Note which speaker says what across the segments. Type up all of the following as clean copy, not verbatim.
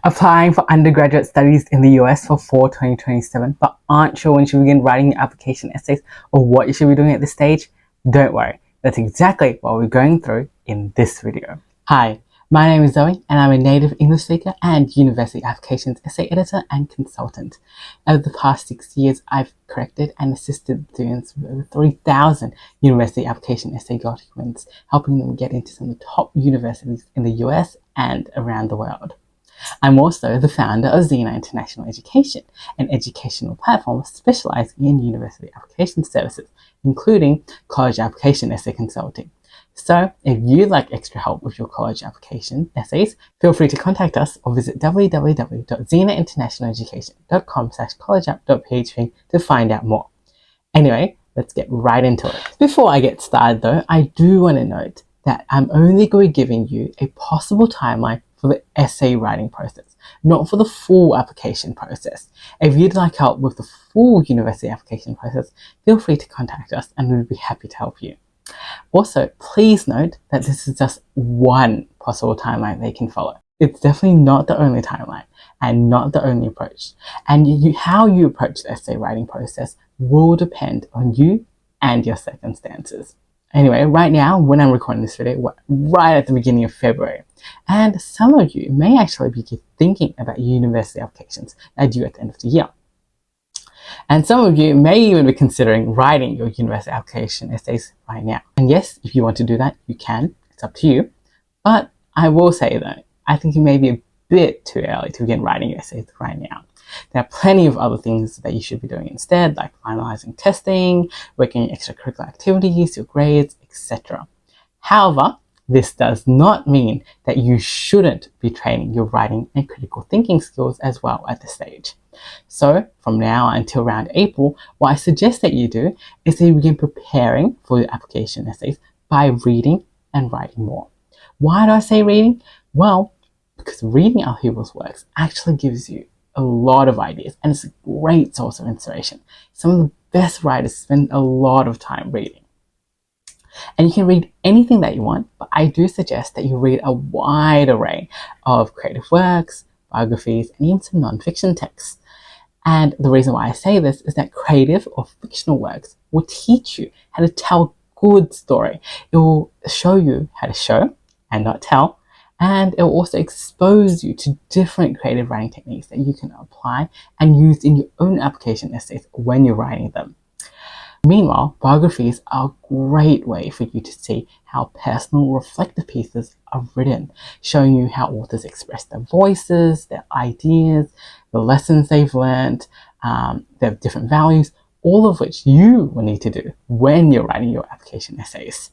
Speaker 1: Applying for undergraduate studies in the US for fall 2027, but aren't sure when you should begin writing your application essays or what you should be doing at this stage? Don't worry, that's exactly what we're going through in this video. Hi, my name is Zoe and I'm a native English speaker and university applications essay editor and consultant. Over the past 6 years, I've corrected and assisted students with over 3,000 university application essay documents, helping them get into some of the top universities in the US and around the world. I'm also the founder of Xena International Education, an educational platform specializing in university application services, including college application essay consulting. So if you'd like extra help with your college application essays, feel free to contact us or visit www.xenainternationaleducation.com/collegeapp.php to find out more. Anyway, let's get right into it. Before I get started though, I do want to note that I'm only going to be giving you a possible timeline for the essay writing process, not for the full application process. If you'd like help with the full university application process, feel free to contact us and we'll be happy to help you. Also, please note that this is just one possible timeline they can follow. It's definitely not the only timeline and not the only approach. And how you approach the essay writing process will depend on you and your circumstances. Anyway, right now, when I'm recording this video, we're right at the beginning of February. And some of you may actually be thinking about university applications that are due at the end of the year. And some of you may even be considering writing your university application essays right now. And yes, if you want to do that, you can. It's up to you. But I will say though, I think it may be a bit too early to begin writing your essays right now. There are plenty of other things that you should be doing instead, like finalizing testing, working in extracurricular activities, your grades, etc. However, this does not mean that you shouldn't be training your writing and critical thinking skills as well at this stage. So from now until around April, what I suggest that you do is that you begin preparing for your application essays by reading and writing more. Why do I say reading? Well, because reading other people's works actually gives you a lot of ideas and it's a great source of inspiration. Some of the best writers spend a lot of time reading. And you can read anything that you want, but I do suggest that you read a wide array of creative works, biographies, and even some non-fiction texts. And the reason why I say this is that creative or fictional works will teach you how to tell a good story. It will show you how to show and not tell. And it will also expose you to different creative writing techniques that you can apply and use in your own application essays when you're writing them. Meanwhile, biographies are a great way for you to see how personal reflective pieces are written, showing you how authors express their voices, their ideas, the lessons they've learned, their different values, all of which you will need to do when you're writing your application essays.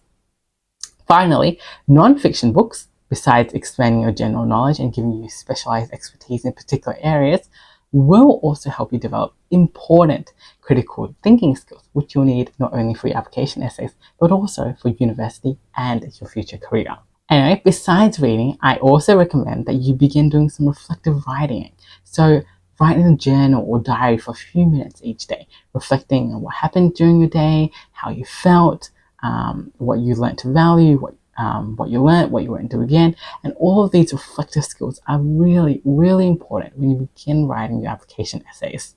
Speaker 1: Finally, non-fiction books, besides expanding your general knowledge and giving you specialized expertise in particular areas, will also help you develop important critical thinking skills, which you'll need not only for your application essays, but also for university and your future career. Anyway, besides reading, I also recommend that you begin doing some reflective writing. So write in a journal or diary for a few minutes each day, reflecting on what happened during your day, how you felt, what you learned to value, what you learned, what you won't do again. And all of these reflective skills are really, really important when you begin writing your application essays.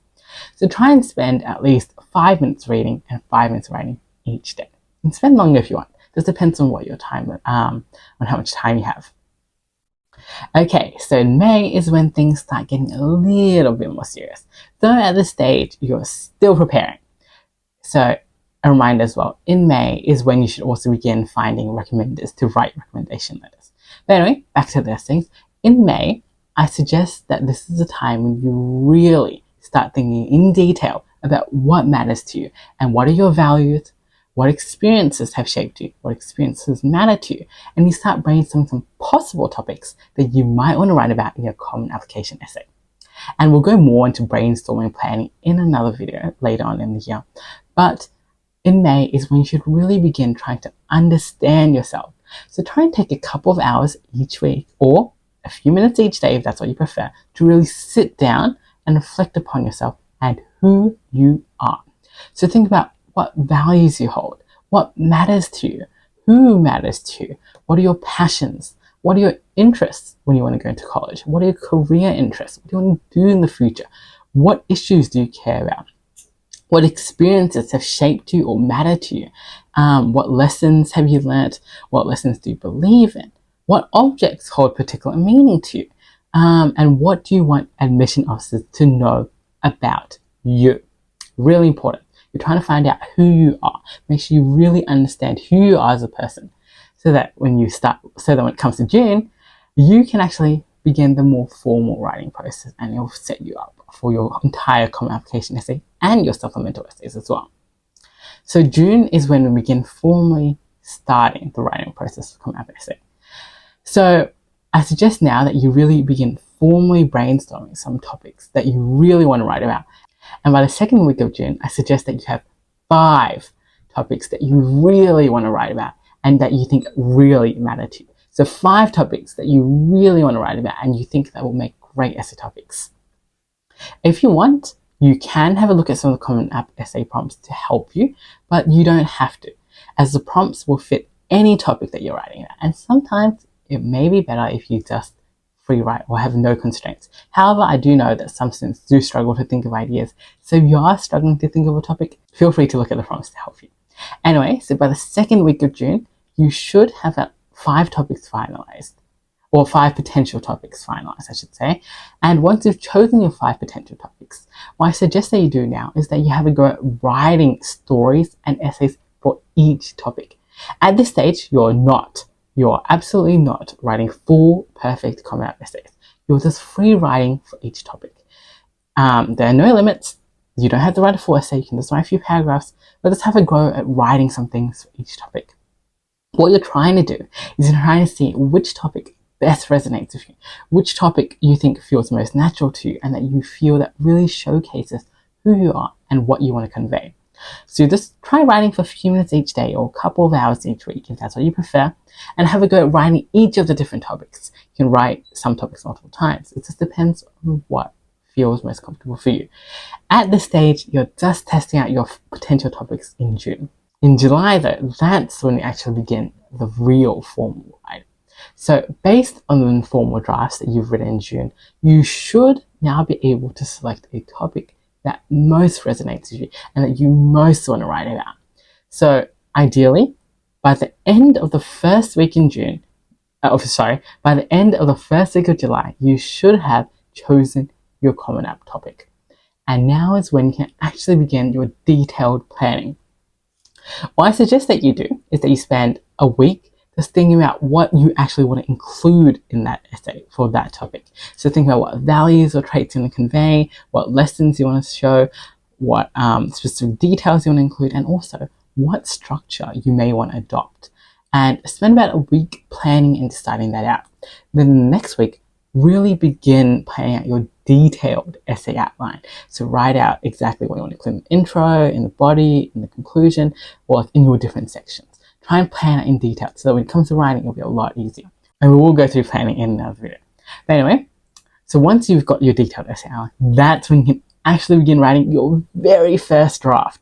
Speaker 1: So try and spend at least 5 minutes reading and 5 minutes writing each day. And spend longer if you want. This depends on what your time, on how much time you have. Okay, so in May is when things start getting a little bit more serious. Though at this stage, you're still preparing. So a reminder as well, in May is when you should also begin finding recommenders to write recommendation letters. But anyway, back to those things. In May, I suggest that this is a time when you really start thinking in detail about what matters to you and what are your values, what experiences have shaped you, what experiences matter to you, and you start brainstorming some possible topics that you might want to write about in your common application essay. And we'll go more into brainstorming planning in another video later on in the year. But in May is when you should really begin trying to understand yourself. So try and take a couple of hours each week or a few minutes each day, if that's what you prefer, to really sit down and reflect upon yourself and who you are. So think about what values you hold, what matters to you, who matters to you, what are your passions, What are your interests when you want to go into college? What are your career interests? What do you want to do in the future? What issues do you care about? What experiences have shaped you or matter to you? What lessons have you learnt? What lessons do you believe in? What objects hold particular meaning to you? And what do you want admission officers to know about you? Really important. You're trying to find out who you are. Make sure you really understand who you are as a person, so that when it comes to June, you can actually begin the more formal writing process, and it'll set you up for your entire common application essay and your supplemental essays as well. So June is when we begin formally starting the writing process for common app essay. So I suggest now that you really begin formally brainstorming some topics that you really want to write about. And by the second week of June, I suggest that you have 5 topics that you really want to write about and that you think really matter to you. So 5 topics that you really want to write about and you think that will make great essay topics. If you want, you can have a look at some of the common app essay prompts to help you, but you don't have to, as the prompts will fit any topic that you're writing about. And sometimes it may be better if you just free write or have no constraints. However, I do know that some students do struggle to think of ideas. So if you are struggling to think of a topic, feel free to look at the prompts to help you. Anyway, so by the second week of June, you should have 5 topics finalized, or 5 potential topics finalized, I should say. And once you've chosen your 5 potential topics, what I suggest that you do now is that you have a go at writing stories and essays for each topic. At this stage, you're absolutely not writing full, perfect common app essays. You're just free writing for each topic. There are no limits. You don't have to write a full essay. You can just write a few paragraphs, but just have a go at writing some things for each topic. What you're trying to do is you're trying to see which topic best resonates with you, which topic you think feels most natural to you, and that you feel that really showcases who you are and what you want to convey. So just try writing for a few minutes each day or a couple of hours each week, if that's what you prefer, and have a go at writing each of the different topics. You can write some topics multiple times. It just depends on what feels most comfortable for you. At this stage, you're just testing out your potential topics in June. In July, though, that's when you actually begin the real formal writing. So based on the informal drafts that you've written in June, you should now be able to select a topic that most resonates with you and that you most want to write about. So ideally, by the end of the first week in June, by the end of the first week of July, you should have chosen your common app topic. And now is when you can actually begin your detailed planning. What I suggest that you do is that you spend a week just thinking about what you actually want to include in that essay for that topic. So think about what values or traits you want to convey, what lessons you want to show, what specific details you want to include, and also what structure you may want to adopt. And spend about a week planning and deciding that out. Then the next week, really begin planning out your detailed essay outline. So write out exactly what you want to include in the intro, in the body, in the conclusion, or in your different sections. Try and plan it in detail so that when it comes to writing, it'll be a lot easier. And we will go through planning in another video. But anyway, so once you've got your detailed essay outline, that's when you can actually begin writing your very first draft.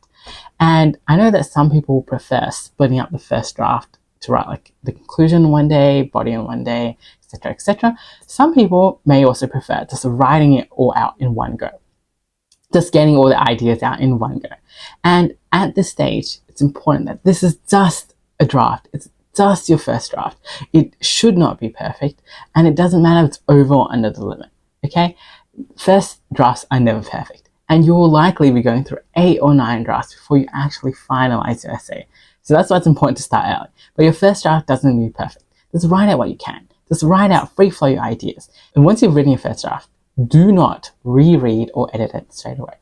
Speaker 1: And I know that some people prefer splitting up the first draft to write like the conclusion one day, body on one day, etc., etc. Some people may also prefer just writing it all out in one go, just getting all the ideas out in one go. And at this stage, it's important that this is just a draft. It's just your first draft. It should not be perfect, and it doesn't matter if it's over or under the limit. Okay, first drafts are never perfect, and you will likely be going through 8 or 9 drafts before you actually finalize your essay. So that's why it's important to start early. But your first draft doesn't need to be perfect. Just write out what you can. Just write out, free flow your ideas. And once you've written your first draft, do not reread or edit it straight away.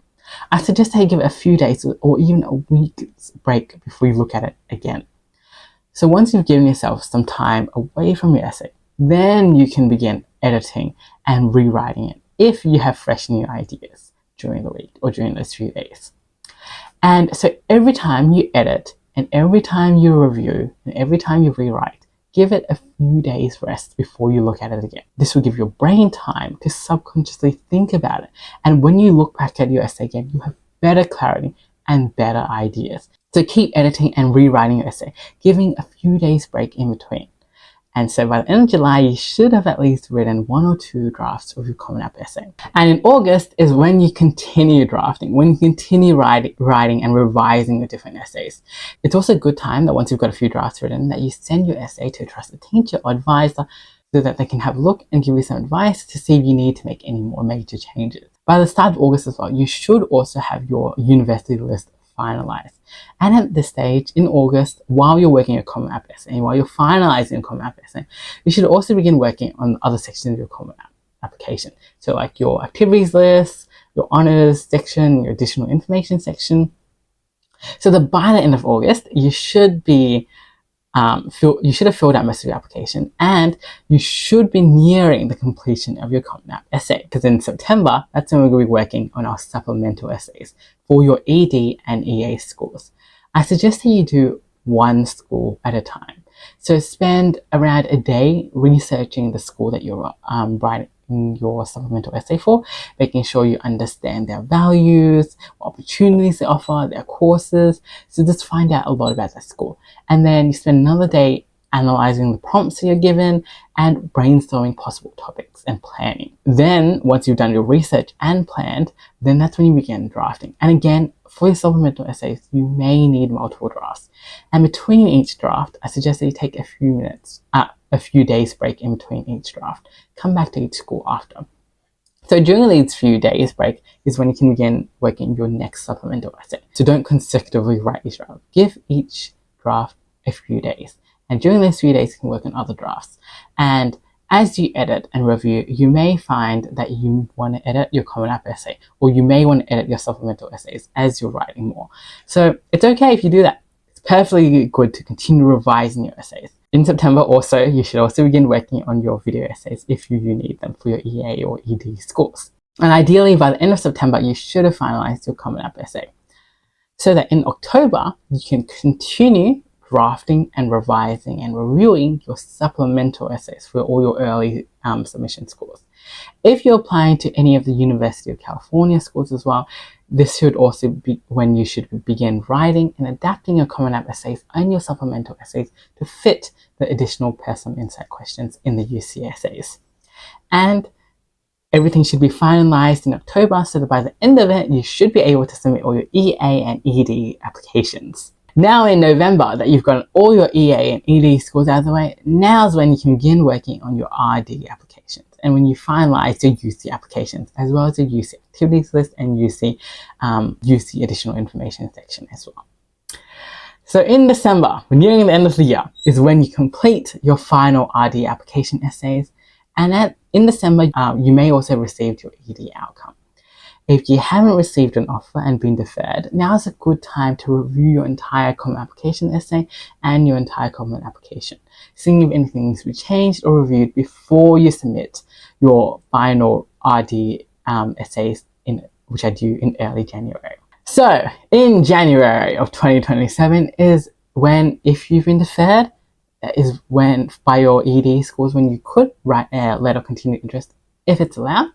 Speaker 1: I suggest that you give it a few days or even a week's break before you look at it again. So once you've given yourself some time away from your essay, then you can begin editing and rewriting it if you have fresh new ideas during the week or during those few days. And so every time you edit and every time you review and every time you rewrite, give it a few days rest before you look at it again. This will give your brain time to subconsciously think about it. And when you look back at your essay again, you have better clarity and better ideas. So keep editing and rewriting your essay, giving a few days break in between. And so by the end of July, you should have at least written 1 or 2 drafts of your Common App essay. And in August is when you continue drafting, when you continue writing and revising your different essays. It's also a good time that once you've got a few drafts written, that you send your essay to a trusted teacher or advisor so that they can have a look and give you some advice to see if you need to make any more major changes. By the start of August as well, you should also have your university list finalized. And at this stage in August, while you're working your Common App essay, while you're finalizing your Common App essay, you should also begin working on other sections of your Common App application. So like your activities list, your honors section, your additional information section. So that by the end of August, you should be you should have filled out most of your application, and you should be nearing the completion of your Common App essay, because in September, that's when we're going to be working on our supplemental essays for your ED and EA schools. I suggest that you do one school at a time. So spend around a day researching the school that you're writing your supplemental essay for, making sure you understand their values, what opportunities they offer, their courses. So just find out a lot about that school. And then you spend another day analyzing the prompts you're given and brainstorming possible topics and planning. Then once you've done your research and planned, then that's when you begin drafting. And again, for your supplemental essays, you may need multiple drafts. And between each draft, I suggest that you take a few days break in between each draft. Come back to each school after. So during these few days break is when you can begin working your next supplemental essay. So don't consecutively write each draft. Give each draft a few days. And during those few days, you can work on other drafts. And as you edit and review, you may find that you want to edit your Common App essay, or you may want to edit your supplemental essays as you're writing more. So it's okay if you do that. It's perfectly good to continue revising your essays. In September also, you should also begin working on your video essays if you need them for your EA or ED schools. And ideally, by the end of September, you should have finalized your Common App essay, so that in October, you can continue drafting and revising and reviewing your supplemental essays for all your early submission schools. If you're applying to any of the University of California schools as well, this should also be when you should begin writing and adapting your Common App essays and your supplemental essays to fit the additional personal insight questions in the UC essays. And everything should be finalized in October, so that by the end of it, you should be able to submit all your EA and ED applications. Now in November that you've got all your EA and ED scores out of the way, now's when you can begin working on your RD applications. And when you finalize your UC applications, as well as your UC activities list and UC additional information section as well. So in December, nearing the end of the year, is when you complete your final RD application essays. And in December, you may also receive your ED outcome. If you haven't received an offer and been deferred, now is a good time to review your entire Common Application essay and your entire Common Application, seeing if anything needs to be changed or reviewed before you submit your final RD essays, which are due in early January. So in January of 2027 is when, if you've been deferred, is when by your ED scores, when you could write a letter of continued interest if it's allowed.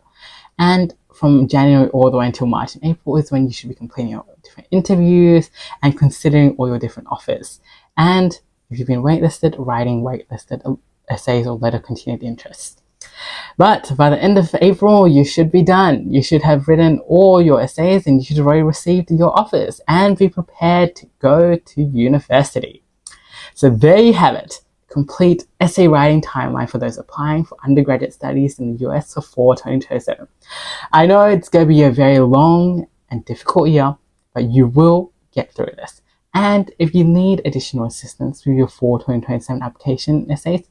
Speaker 1: And from January all the way until March and April is when you should be completing your different interviews and considering all your different offers. And if you've been waitlisted, writing waitlisted essays or letter of continued interest. But by the end of April, you should be done. You should have written all your essays and you should have already received your offers and be prepared to go to university. So there you have it. Complete essay writing timeline for those applying for undergraduate studies in the US for fall 2027. I know it's going to be a very long and difficult year, but you will get through this. And if you need additional assistance with your fall 2027 application essays,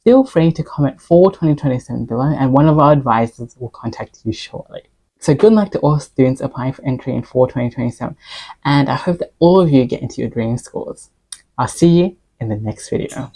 Speaker 1: feel free to comment fall 2027 below and one of our advisors will contact you shortly. So good luck to all students applying for entry in fall 2027, and I hope that all of you get into your dream schools. I'll see you in the next video.